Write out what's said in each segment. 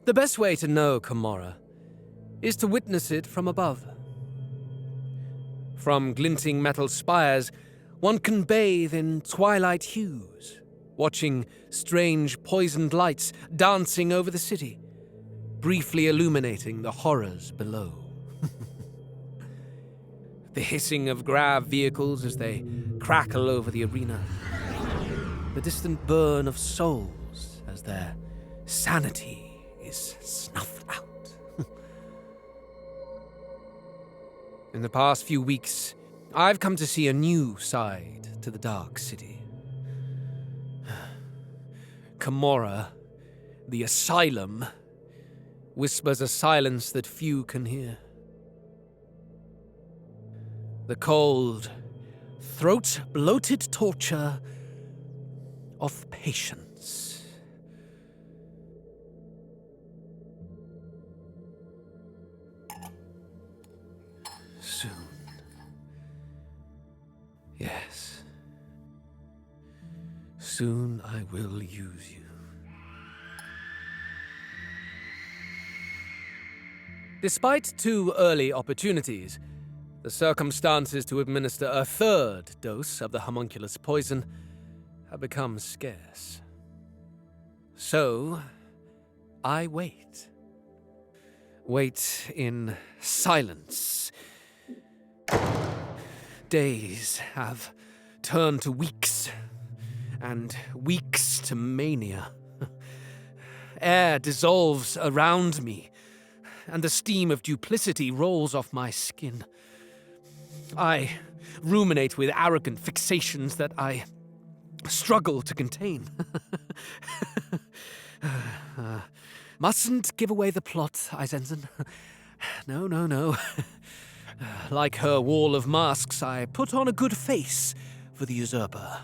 The best way to know Kamora is to witness it from above. From glinting metal spires, one can bathe in twilight hues, watching strange poisoned lights dancing over the city, briefly illuminating the horrors below. The hissing of grav vehicles as they crackle over the arena. The distant burn of souls as their sanity is snuffed out. In the past few weeks, I've come to see a new side to the Dark City. Kamora, the asylum, whispers a silence that few can hear. The cold, throat-bloated torture of patience. Soon. Yes. Soon I will use you. Despite 2 early opportunities, the circumstances to administer a 3rd dose of the homunculus poison have become scarce. So, I wait. Wait in silence. Days have turned to weeks, and weeks to mania. Air dissolves around me, and the steam of duplicity rolls off my skin. I ruminate with arrogant fixations that I struggle to contain. Mustn't give away the plot, IZENZON. No. Like her wall of masks, I put on a good face for the usurper.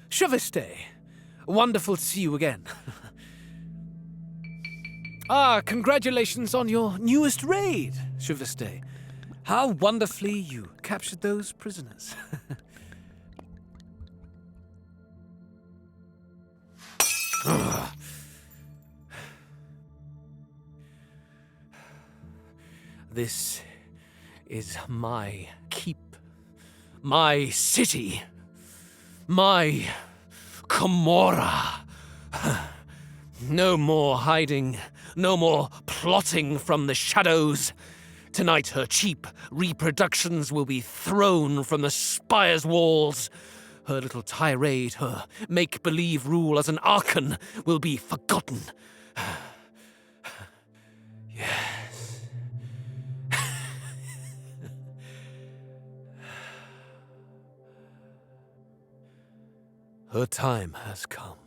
SHAVISTÉ. Wonderful to see you again. Congratulations on your newest raid, SHAVISTÉ. How wonderfully you captured those prisoners. This is my keep, my city, my Kamora. No more hiding, no more plotting from the shadows. Tonight her cheap reproductions will be thrown from the spire's walls. Her little tirade, her make-believe rule as an Archon will be forgotten. Yes. Her time has come.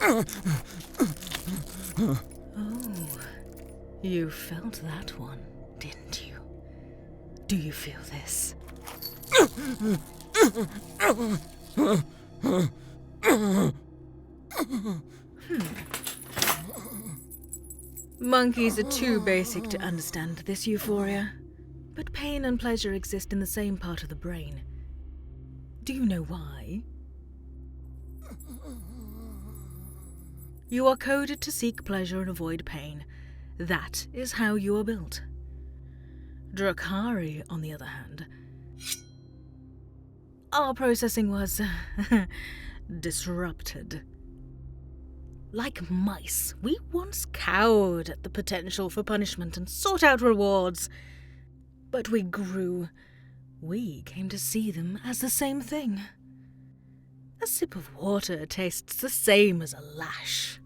Oh, you felt that one, didn't you? Do you feel this? Monkeys are too basic to understand this euphoria, but pain and pleasure exist in the same part of the brain. Do you know why? You are coded to seek pleasure and avoid pain. That is how you are built. Drukhari, on the other hand, our processing was disrupted. Like mice, we once cowered at the potential for punishment and sought out rewards. But we grew. We came to see them as the same thing. A sip of water tastes the same as a lash.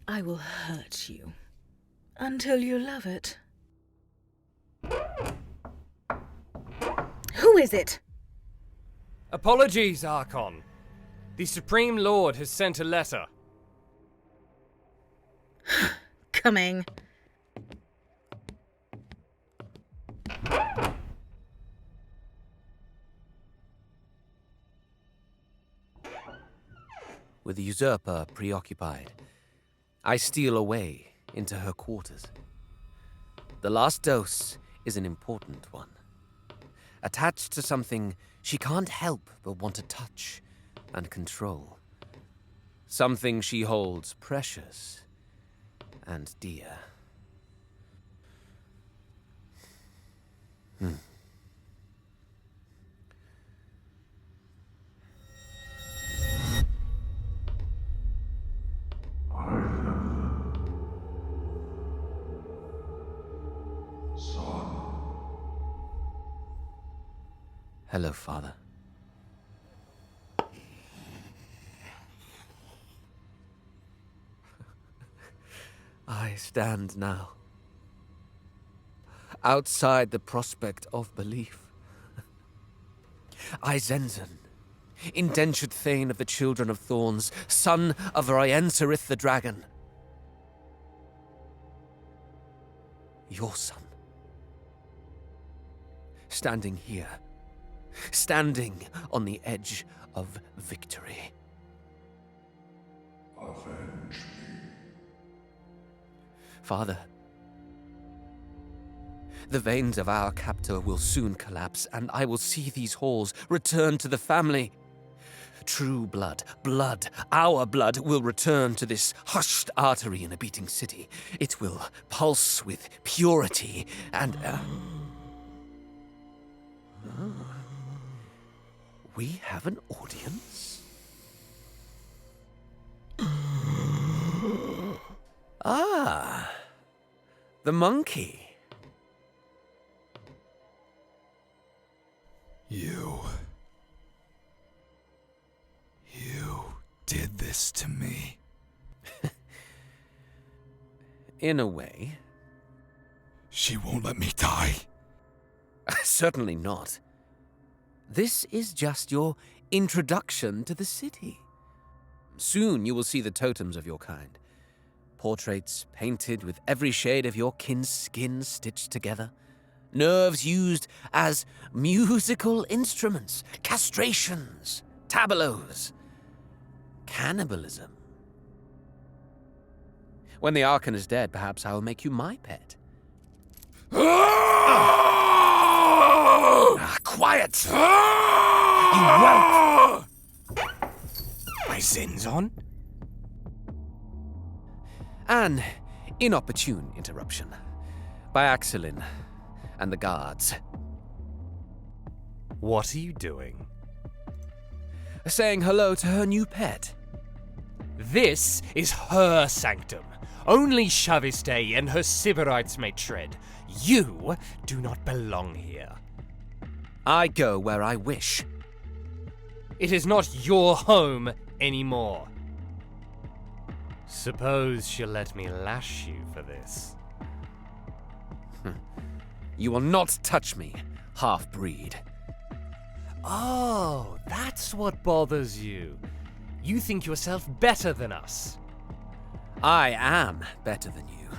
I will hurt you until you love it. Who is it? Apologies, Archon. The Supreme Lord has sent a letter. Coming. With the usurper preoccupied, I steal away into her quarters. The last dose is an important one. Attached to something she can't help but want to touch and control. Something she holds precious and dear. Hello, Father. I stand now, outside the prospect of belief. IZENZON, indentured thane of the Children of Thorns, son of Ryenserith the Dragon. Your son. Standing here. Standing on the edge of victory. Avenge me. Father, the veins of our captor will soon collapse, and I will see these halls return to the family. True blood, our blood will return to this hushed artery in a beating city. It will pulse with purity and... We have an audience? Ah, the monkey. You did this to me. In a way. She won't let me die. Certainly not. This is just your introduction to the city. Soon you will see the totems of your kind. Portraits painted with every shade of your kin's skin stitched together. Nerves used as musical instruments. Castrations. Tableaus. Cannibalism. When the Archon is dead, perhaps I will make you my pet. Quiet! You whelp! IZENZON? An inopportune interruption. By Axelin and the guards. What are you doing? Saying hello to her new pet. This is her sanctum. Only SHAVISTÉ and her sybarites may tread. You do not belong here. I go where I wish. It is not your home anymore. Suppose she'll let me lash you for this. You will not touch me, half-breed. Oh, that's what bothers you. You think yourself better than us. I am better than you.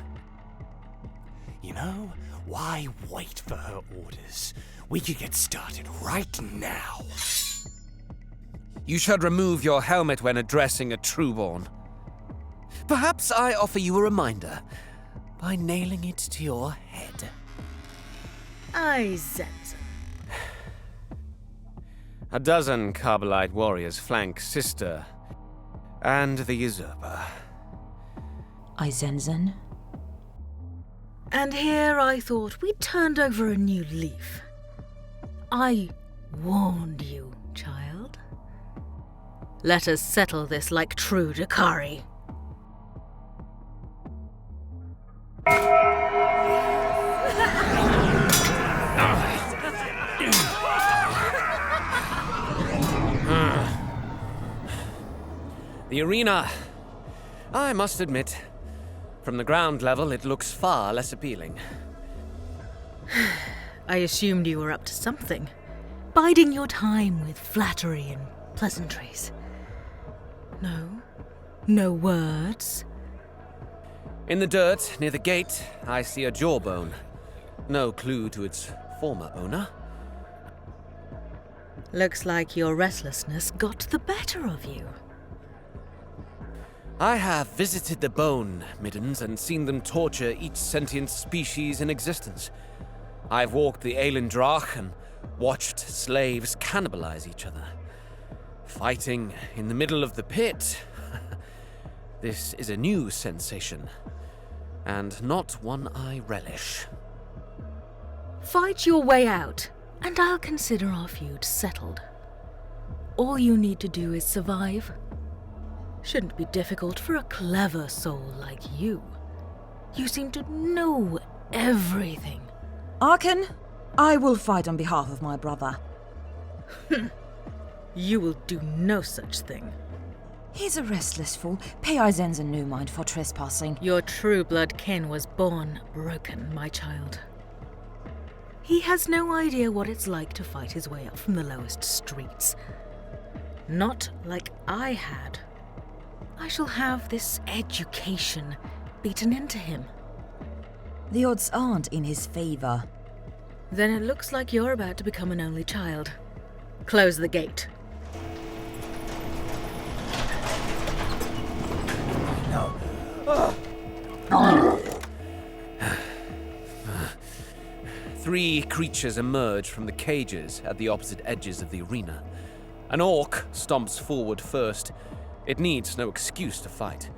You know, why wait for her orders? We could get started right now. You should remove your helmet when addressing a trueborn. Perhaps I offer you a reminder by nailing it to your head. IZENZON. A dozen Kabalite warriors flank Sister and the usurper. IZENZON. And here I thought we'd turned over a new leaf. I warned you, child. Let us settle this like true Drukhari. The arena, I must admit, from the ground level it looks far less appealing. I assumed you were up to something, biding your time with flattery and pleasantries. No words. In the dirt near the gate, I see a jawbone. No clue to its former owner. Looks like your restlessness got the better of you. I have visited the bone middens and seen them torture each sentient species in existence. I've walked the Eilendrach and watched slaves cannibalize each other. Fighting in the middle of the pit. This is a new sensation, and not one I relish. Fight your way out, and I'll consider our feud settled. All you need to do is survive. Shouldn't be difficult for a clever soul like you. You seem to know everything. Archon, I will fight on behalf of my brother. You will do no such thing. He's a restless fool. Pay IZENZON no mind for trespassing. Your true blood kin was born broken, my child. He has no idea what it's like to fight his way up from the lowest streets. Not like I had. I shall have this education beaten into him. The odds aren't in his favor. Then it looks like you're about to become an only child. Close the gate. Three creatures emerge from the cages at the opposite edges of the arena. An orc stomps forward first. It needs no excuse to fight.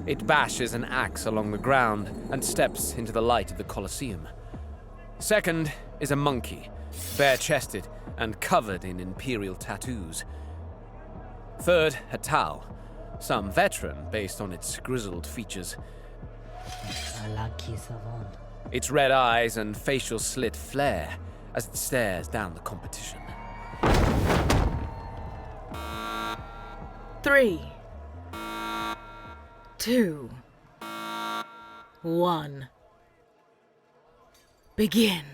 It bashes an axe along the ground and steps into the light of the Colosseum. Second is a monkey, bare-chested and covered in imperial tattoos. Third, a Tau, some veteran based on its grizzled features. Its red eyes and facial slit flare as it stares down the competition. 3, 2, 1. Begin.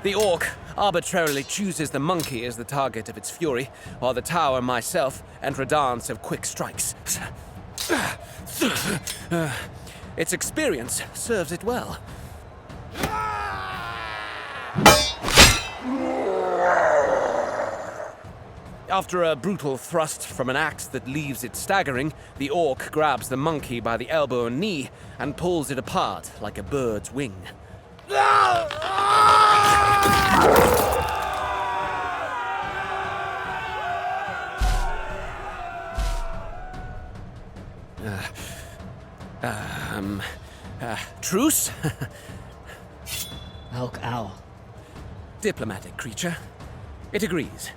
The orc arbitrarily chooses the monkey as the target of its fury, while the Tau and myself enter a dance of quick strikes. Its experience serves it well. After a brutal thrust from an axe that leaves it staggering, the orc grabs the monkey by the elbow and knee and pulls it apart like a bird's wing. Truce? Elk owl. Diplomatic creature. It agrees.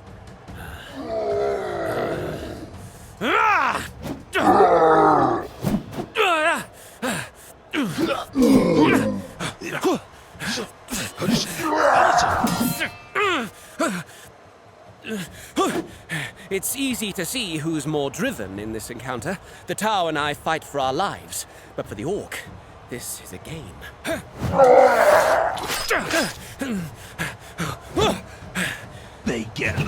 It's easy to see who's more driven in this encounter. The Tau and I fight for our lives, but for the orc, this is a game. They get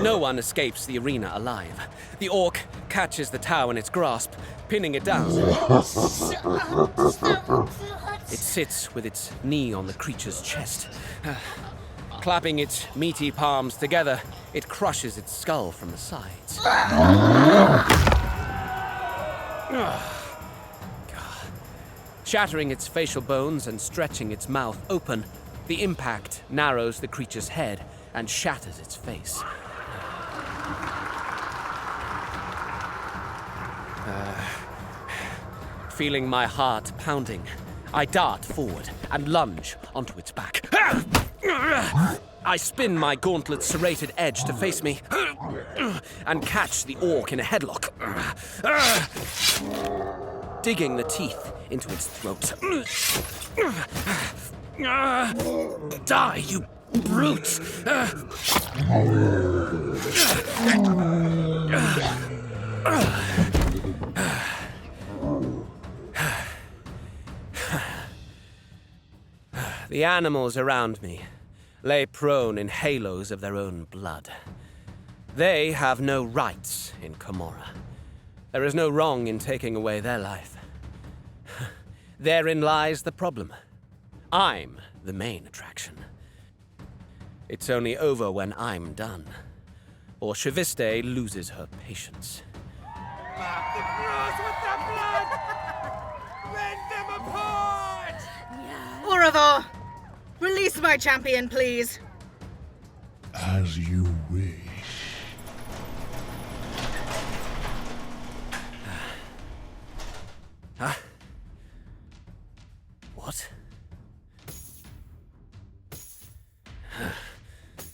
No one escapes the arena alive. The orc catches the Tau in its grasp, pinning it down. It sits with its knee on the creature's chest. Clapping its meaty palms together, it crushes its skull from the sides. Shattering its facial bones and stretching its mouth open, the impact narrows the creature's head and shatters its face. Feeling my heart pounding, I dart forward and lunge onto its back. I spin my gauntlet serrated edge to face me and catch the orc in a headlock, digging the teeth into its throat. Die, you brute! The animals around me lay prone in halos of their own blood. They have no rights in Kamora. There is no wrong in taking away their life. Therein lies the problem. I'm the main attraction. It's only over when I'm done, or SHAVISTÉ loses her patience. Mark the cross with the blood! Rend them apart! Au revoir! Release my champion, please. As you wish. Huh? What?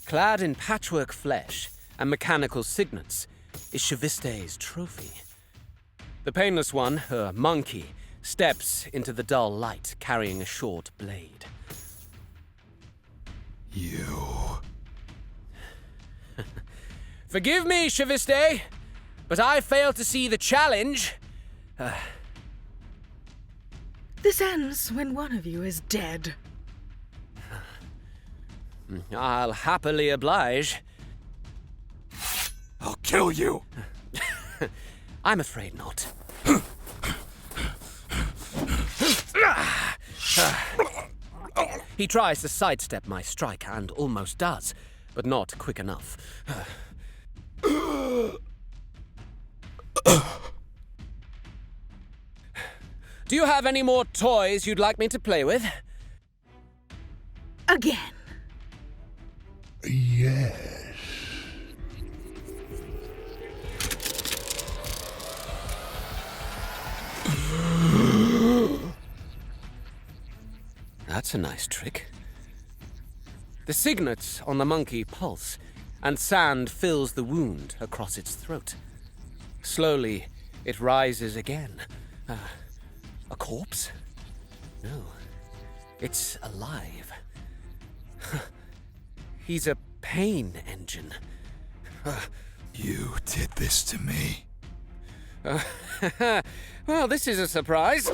Clad in patchwork flesh and mechanical signets is SHAVISTÉ's trophy. The painless one, her monkey, steps into the dull light carrying a short blade. You. Forgive me, SHAVISTÉ, but I fail to see the challenge. This ends when one of you is dead. I'll happily oblige. I'll kill you. I'm afraid not. He tries to sidestep my strike and almost does, but not quick enough. Do you have any more toys you'd like me to play with? Again. Yes. That's a nice trick. The signets on the monkey pulse, and sand fills the wound across its throat. Slowly, it rises again. A corpse? No, it's alive. He's a pain engine. You did this to me. Well, this is a surprise.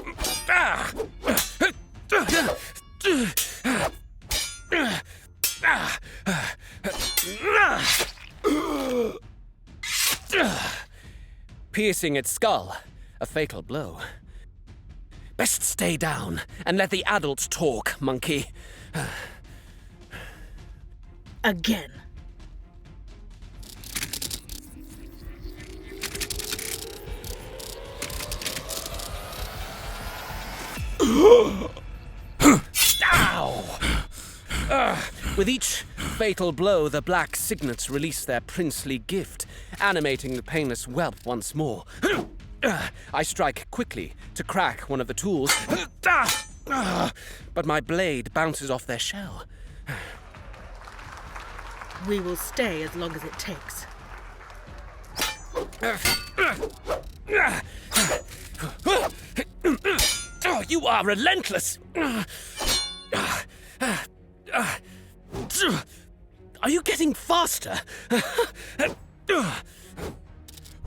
Piercing its skull, a fatal blow. Best stay down and let the adults talk, monkey. Again. Ow! With each fatal blow, the black signets release their princely gift, animating the painless whelp once more. I strike quickly to crack one of the tools, but my blade bounces off their shell. We will stay as long as it takes. Oh, you are relentless! Are you getting faster?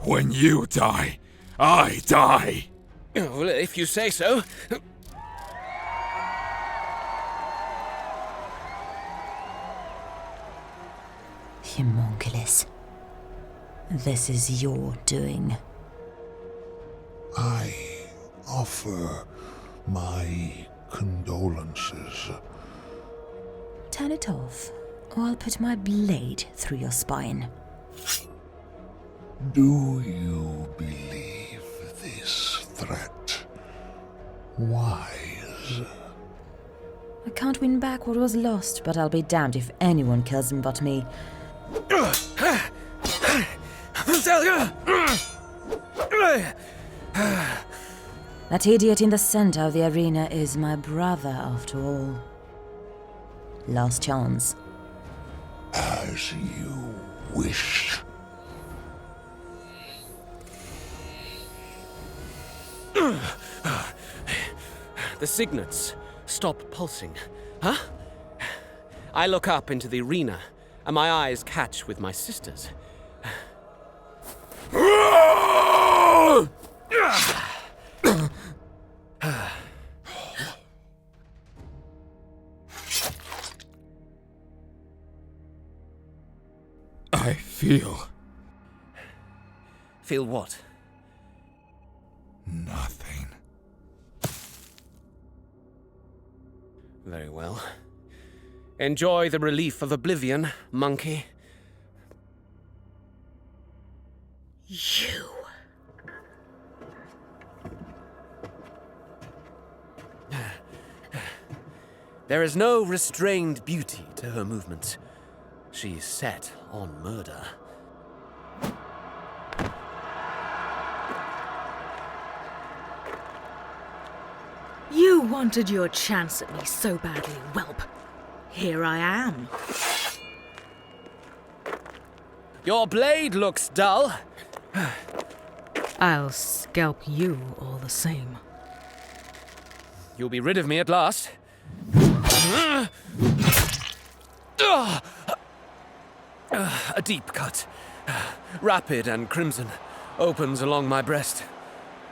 When you die, I die. Well, if you say so. Homunculus. This is your doing. I offer my condolences. Turn it off, or I'll put my blade through your spine. Do you believe this threat wise? I can't win back what was lost, but I'll be damned if anyone kills him but me. That idiot in the center of the arena is my brother, after all. Last chance. As you wish. The signets stop pulsing. Huh? I look up into the arena, and my eyes catch with my sister's. I feel. Feel what? Nothing. Very well. Enjoy the relief of oblivion, monkey. You. There is no restrained beauty to her movements. She's set on murder. You wanted your chance at me so badly, whelp. Here I am. Your blade looks dull. I'll scalp you all the same. You'll be rid of me at last. A deep cut, rapid and crimson, opens along my breast.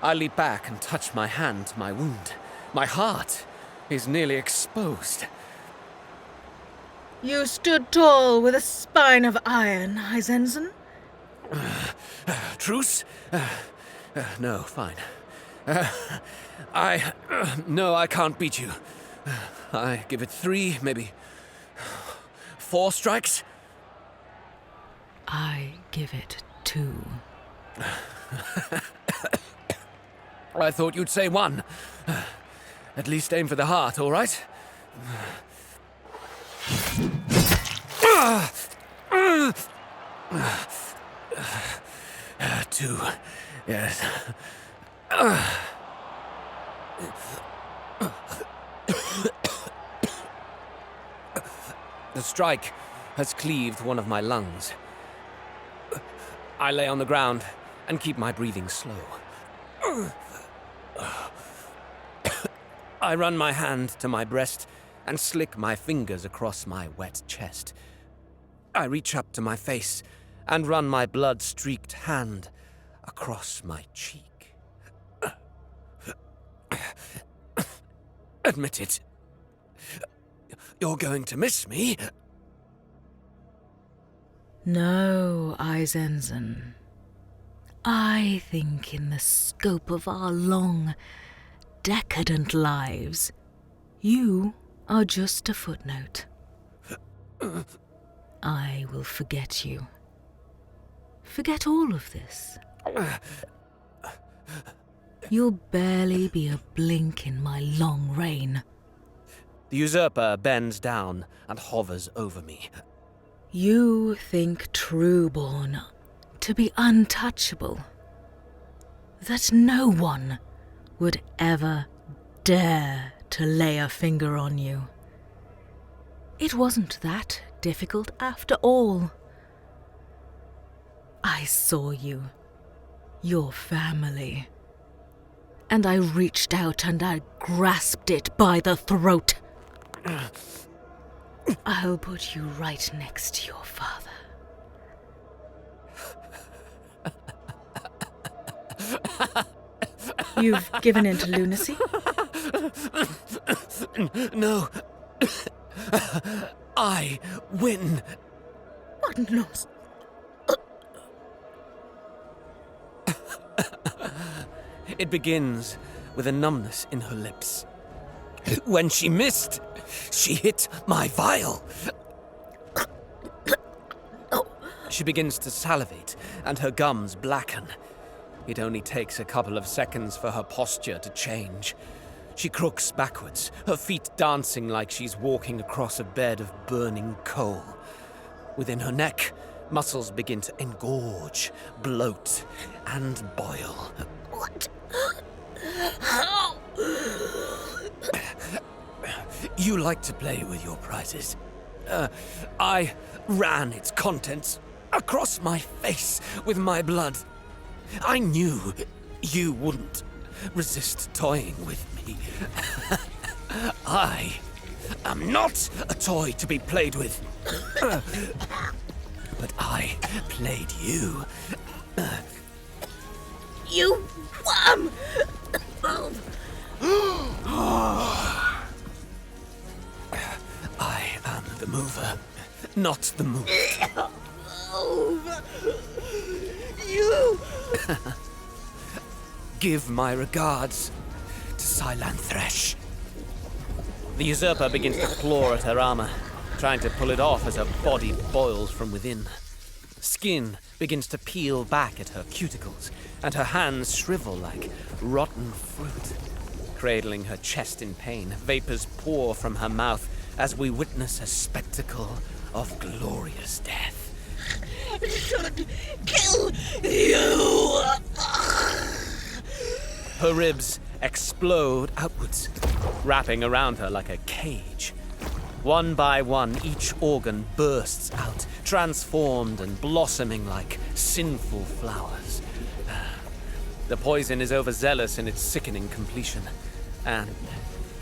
I leap back and touch my hand to my wound. My heart is nearly exposed. You stood tall with a spine of iron, IZENZON. Truce? No, fine. No, I can't beat you. I give it 3, maybe 4 strikes. I give it 2. I thought you'd say 1. At least aim for the heart, all right? 2, yes. The strike has cleaved one of my lungs. I lay on the ground and keep my breathing slow. I run my hand to my breast and slick my fingers across my wet chest. I reach up to my face and run my blood-streaked hand across my cheek. Admit it. You're going to miss me. No, IZENZON. I think in the scope of our long, decadent lives, you are just a footnote. I will forget you. Forget all of this. You'll barely be a blink in my long reign. The usurper bends down and hovers over me. You think Trueborn to be untouchable, that no one would ever dare to lay a finger on you. It wasn't that difficult after all. I saw you, your family, and I reached out and I grasped it by the throat. I'll put you right next to your father. You've given in to lunacy? No. I win. What nonsense. It begins with a numbness in her lips. When she missed, she hit my vial. She begins to salivate, and her gums blacken. It only takes a couple of seconds for her posture to change. She crooks backwards, her feet dancing like she's walking across a bed of burning coal. Within her neck, muscles begin to engorge, bloat, and boil. What? How? You like to play with your prizes. I ran its contents across my face with my blood. I knew you wouldn't resist toying with me. I am not a toy to be played with. But I played you. You worm! I am the mover, not the moved. You! Give my regards to Silantresh. The usurper begins to claw at her armor, trying to pull it off as her body boils from within. Skin begins to peel back at her cuticles, and her hands shrivel like rotten fruit. Cradling her chest in pain, vapors pour from her mouth as we witness a spectacle of glorious death. Should kill you! Her ribs explode outwards, wrapping around her like a cage. One by one, each organ bursts out, transformed and blossoming like sinful flowers. The poison is overzealous in its sickening completion, and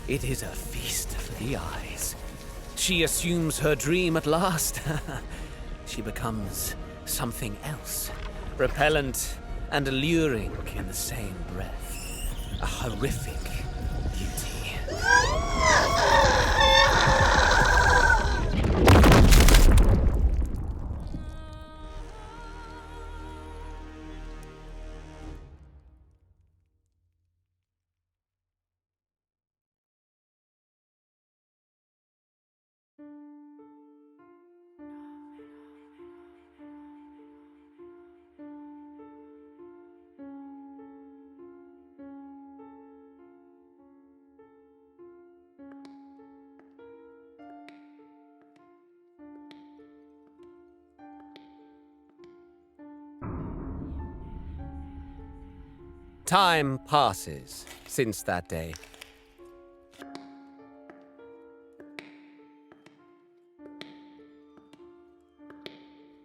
it is a feast for the eyes. She assumes her dream at last. She becomes something else, repellent and alluring in the same breath. A horrific beauty. Time passes since that day.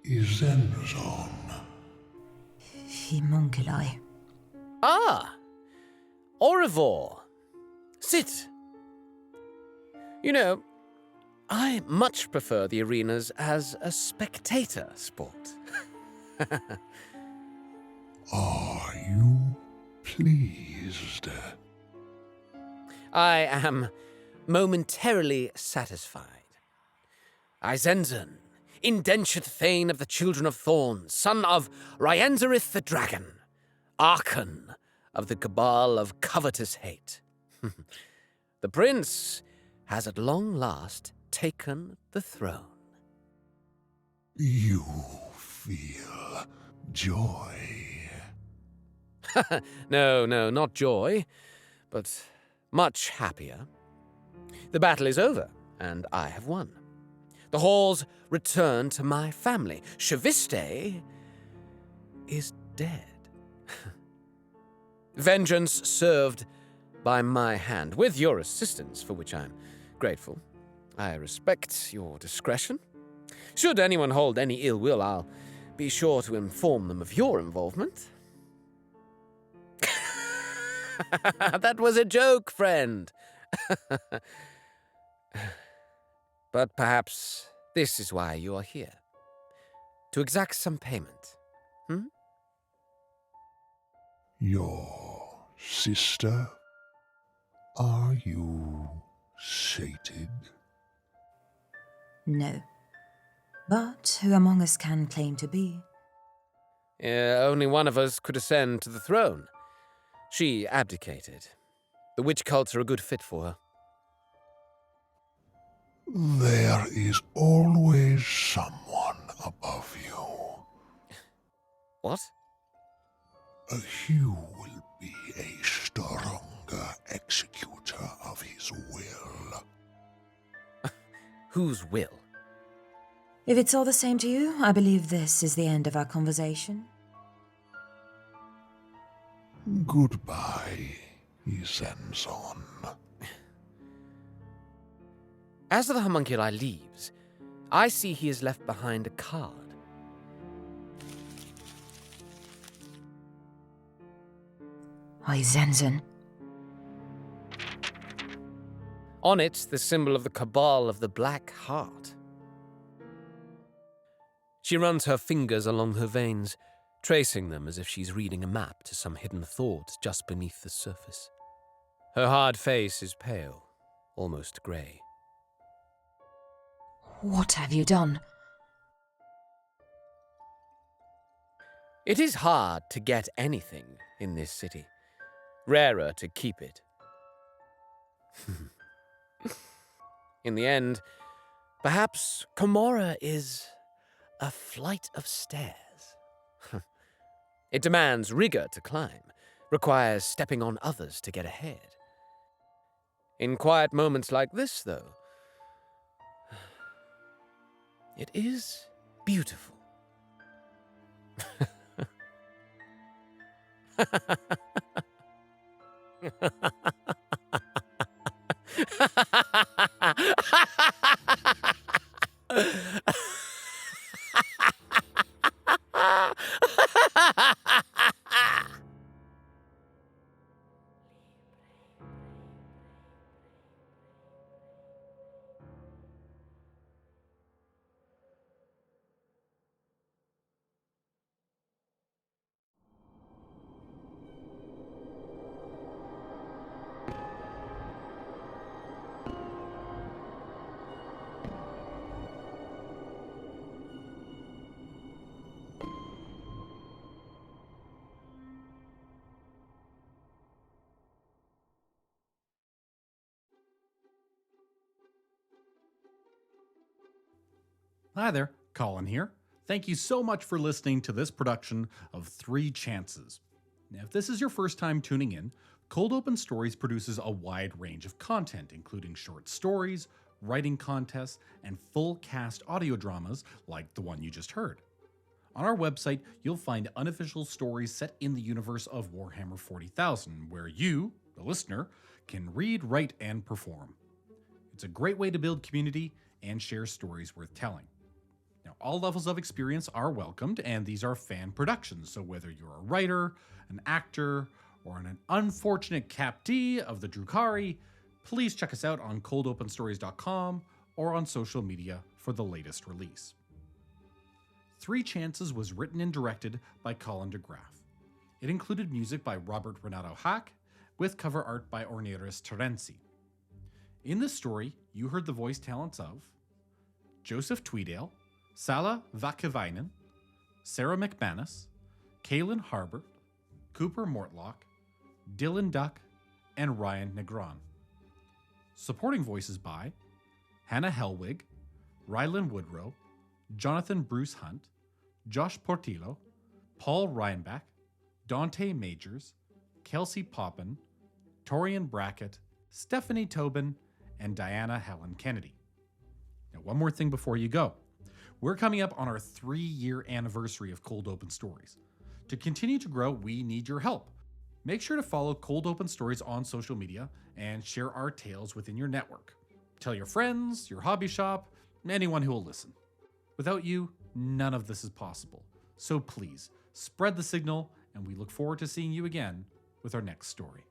IZENZON. Homunculi. Ah! Au revoir. Sit. You know, I much prefer the arenas as a spectator sport. Are you pleased? I am momentarily satisfied. IZENZON, indentured thane of the Children of Thorns, son of Ryenzerith the Dragon, Archon of the cabal of covetous hate. The prince has at long last taken the throne. You feel joy. No, not joy, but much happier. The battle is over, and I have won. The halls return to my family. SHAVISTÉ is dead. Vengeance served by my hand, with your assistance, for which I'm grateful. I respect your discretion. Should anyone hold any ill will, I'll be sure to inform them of your involvement. That was a joke, friend. But perhaps this is why you are here. To exact some payment. Your sister? Are you sated? No. But who among us can claim to be? Only one of us could ascend to the throne. She abdicated. The witch cults are a good fit for her. There is always someone above you. What? You will be a stronger executor of his will. Whose will? If it's all the same to you, I believe this is the end of our conversation. Goodbye, IZENZON. As the homunculi leaves, I see he has left behind a card. IZENZON. On it, the symbol of the cabal of the Black Heart. She runs her fingers along her veins, tracing them as if she's reading a map to some hidden thought just beneath the surface. Her hard face is pale, almost grey. What have you done? It is hard to get anything in this city. rarer to keep it. In the end, perhaps Kamora is a flight of stairs. It demands rigor to climb, requires stepping on others to get ahead. In quiet moments like this, though, it is beautiful. Hi there, Colin here. Thank you so much for listening to this production of Three Chances. Now, if this is your first time tuning in, Cold Open Stories produces a wide range of content, including short stories, writing contests, and full cast audio dramas like the one you just heard. On our website, you'll find unofficial stories set in the universe of Warhammer 40,000, where you, the listener, can read, write, and perform. It's a great way to build community and share stories worth telling. Now, all levels of experience are welcomed, and these are fan productions, so whether you're a writer, an actor, or an unfortunate captee of the Drukhari, please check us out on coldopenstories.com or on social media for the latest release. Three Chances was written and directed by Colin DeGraff. It included music by Robert Renato Hack, with cover art by Orneris Terenzi. In this story, you heard the voice talents of Joseph Tweedale, Sala Vakevainen, Sarah McManus, Kaylin Harbert, Cooper Mortlock, Dylan Duck, and Ryan Negron. Supporting voices by Hannah Helwig, Rylan Woodrow, Jonathan Bruce Hunt, Josh Portillo, Paul Reinbach, Dante Majors, Kelsey Poppin, Torian Brackett, Stephanie Tobin, and Diana Helen Kennedy. Now, one more thing before you go. We're coming up on our 3-year anniversary of Cold Open Stories. To continue to grow, we need your help. Make sure to follow Cold Open Stories on social media and share our tales within your network. Tell your friends, your hobby shop, anyone who will listen. Without you, none of this is possible. So please, spread the signal, and we look forward to seeing you again with our next story.